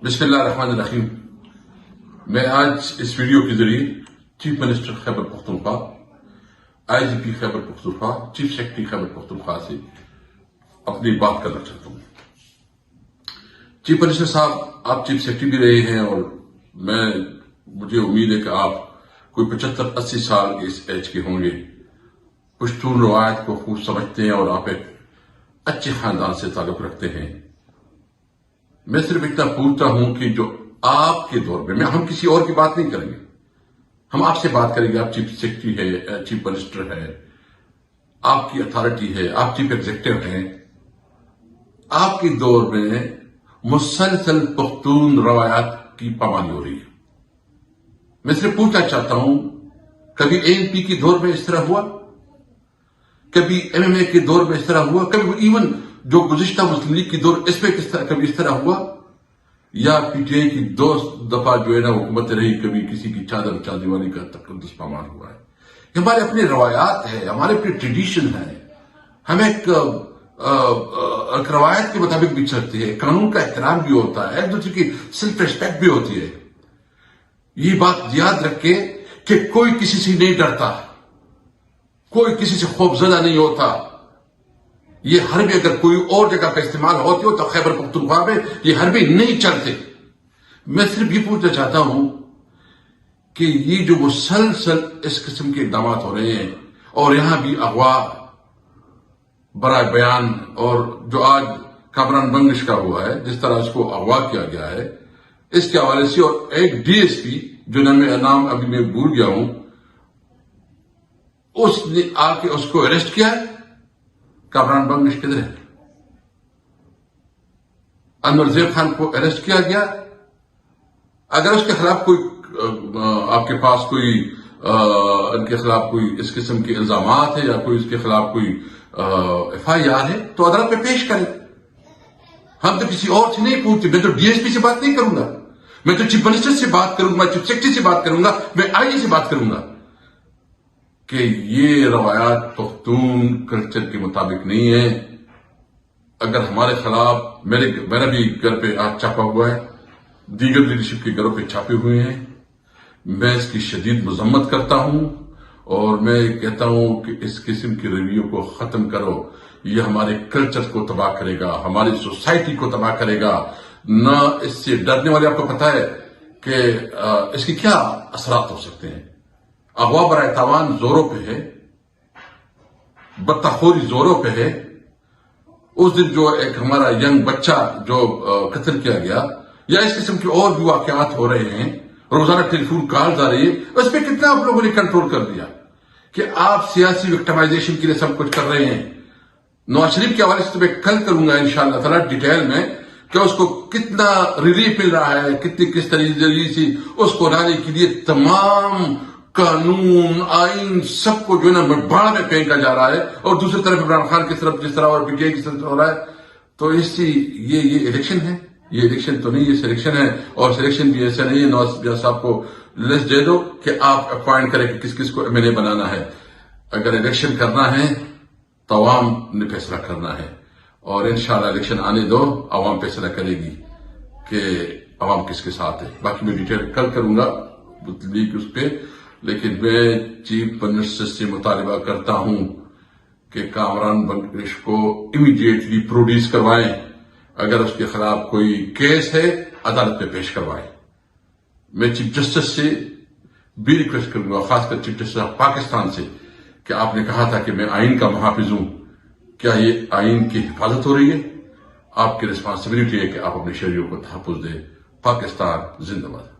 بسم اللہ الرحمن الرحیم۔ میں آج اس ویڈیو کے ذریعے چیف منسٹر خیبر پختونخوا، آئی جی پی خیبر پختونخوا، چیف سیکرٹری خیبر پختونخوا سے اپنی بات کرنا چاہتا ہوں۔ چیف منسٹر صاحب، آپ چیف سیکرٹری بھی رہے ہیں اور مجھے امید ہے کہ آپ کوئی 75-80 سال کے اس ایج کے ہوں گے، پشتون روایت کو خوب سمجھتے ہیں اور آپ ایک اچھے خاندان سے تعلق رکھتے ہیں۔ میں صرف اتنا پوچھتا ہوں کہ جو آپ کے دور میں ہم کسی اور کی بات نہیں کریں گے، ہم آپ سے بات کریں گے۔ آپ چیف سیکرٹری ہے، چیف منسٹر ہے، آپ کی اتھارٹی ہے، آپ چیف ایگزیکٹو ہیں۔ آپ کے دور میں مسلسل پختون روایات کی پامالی ہو رہی ہے۔ میں صرف پوچھنا چاہتا ہوں، کبھی اے این پی کے دور میں اس طرح ہوا؟ کبھی ایم ایم اے کے دور میں اس طرح ہوا؟ کبھی ایون جو گزشتہ مسلم لیگ کی دور اس میں کبھی اس طرح ہوا؟ یا پی ٹی آئی کی 2 دفعہ جو ہے نا حکومت رہی، کبھی کسی کی چادر چاندیوانی کا تقدس پامال ہوا ہے؟ یہ ہمارے اپنے روایات ہیں، ہمارے اپنے ٹریڈیشن ہیں، ہم ایک روایت کے مطابق بھی چلتے ہیں، قانون کا احترام بھی ہوتا ہے، ایک دوسرے کی سیلف ریسپیکٹ بھی ہوتی ہے۔ یہ بات یاد رکھے کہ کوئی کسی سے نہیں ڈرتا، کوئی کسی سے خوف زدہ نہیں ہوتا۔ یہ حربے اگر کوئی اور جگہ پہ استعمال ہوتی ہو تو خیبر پختونخوا میں یہ حربے نہیں چلتے۔ میں صرف یہ پوچھنا چاہتا ہوں کہ یہ جو مسلسل اس قسم کے اقدامات ہو رہے ہیں اور یہاں بھی اغوا برائے بیان، اور جو آج کامران بنگش کا ہوا ہے، جس طرح اس کو اغوا کیا گیا ہے، اس کے حوالے سے، اور ایک ڈی ایس پی جو نام ابھی میں بھول گیا ہوں، اس نے آ کے اس کو اریسٹ کیا ہے۔ کامران بنگش کدھر ہے؟ انور زیب خان کو اریسٹ کیا گیا۔ اگر اس کے خلاف کوئی آپ کے پاس کوئی ان کے خلاف کوئی اس قسم کے الزامات ہیں یا کوئی اس کے خلاف کوئی ایف آئی آر ہے تو عدالت میں پیش کریں۔ ہم تو کسی اور سے نہیں پوچھتے۔ میں تو ڈی ایس پی سے بات نہیں کروں گا، میں تو چیف منسٹر سے بات کروں گا، چیف سیکرٹری سے بات کروں گا، میں آئی جی سے بات کروں گا کہ یہ روایات پختون کلچر کے مطابق نہیں ہے۔ اگر ہمارے خلاف میرا بھی گھر پہ آج چھاپا ہوا ہے، دیگر لیڈرشپ کے گھروں پہ چھاپے ہوئے ہیں، میں اس کی شدید مذمت کرتا ہوں اور میں کہتا ہوں کہ اس قسم کے رویوں کو ختم کرو۔ یہ ہمارے کلچر کو تباہ کرے گا، ہماری سوسائٹی کو تباہ کرے گا۔ نہ اس سے ڈرنے والے، آپ کو پتا ہے کہ اس کے کیا اثرات ہو سکتے ہیں۔ اغوا برائے تاوان زوروں پہ ہے، بطخوری زوروں پہ ہے۔ اس دن جو ایک ہمارا ینگ بچہ جو قتل کیا گیا، یا اس قسم کے اور بھی واقعات ہو رہے ہیں، روزانہ ٹیلی فون کالز آ رہی ہے، اس پہ کتنا آپ لوگوں نے کنٹرول کر دیا کہ آپ سیاسی وکٹمائزیشن کے لیے سب کچھ کر رہے ہیں۔ نواز شریف کے حوالے سے تو میں کل کروں گا انشاءاللہ تعالیٰ ڈیٹیل میں کہ اس کو کتنا ریلیف مل رہا ہے، کس طریقے سے اس کو لانے کے لیے تمام قانون، آئین، سب کو جو ہے نا باڑ میں پھینکا جا رہا ہے، اور دوسری طرف عمران خان کی طرف جس طرح اور پی ٹی آئی کی طرف ہو رہا ہے۔ تو اس سے یہ الیکشن ہے، یہ الیکشن تو نہیں، یہ سلیکشن ہے، اور سلیکشن بھی ایسا نہیں ہے نواز صاحب کو لسٹ دے دو کہ آپ اپوائنٹ کریں کہ کس کس کو ایم ایل اے بنانا ہے۔ اگر الیکشن کرنا ہے تو عوام نے فیصلہ کرنا ہے، اور انشاءاللہ الیکشن آنے دو، عوام فیصلہ کرے گی کہ عوام کس کے ساتھ ہے۔ باقی میں ڈیٹیل کل کروں گا لیگ اس پہ، لیکن میں چیف منسٹر سے مطالبہ کرتا ہوں کہ کامران بنگش کو امیڈیٹلی پروڈیوس کروائیں۔ اگر اس کے خلاف کوئی کیس ہے عدالت میں پیش کروائیں۔ میں چیف جسٹس سے بھی ریکویسٹ کروں گا، خاص کر چیف جسٹس آف پاکستان سے، کہ آپ نے کہا تھا کہ میں آئین کا محافظ ہوں، کیا یہ آئین کی حفاظت ہو رہی ہے؟ آپ کی ریسپانسبلٹی ہے کہ آپ اپنے شہریوں کو تحفظ دیں۔ پاکستان زندہ باد۔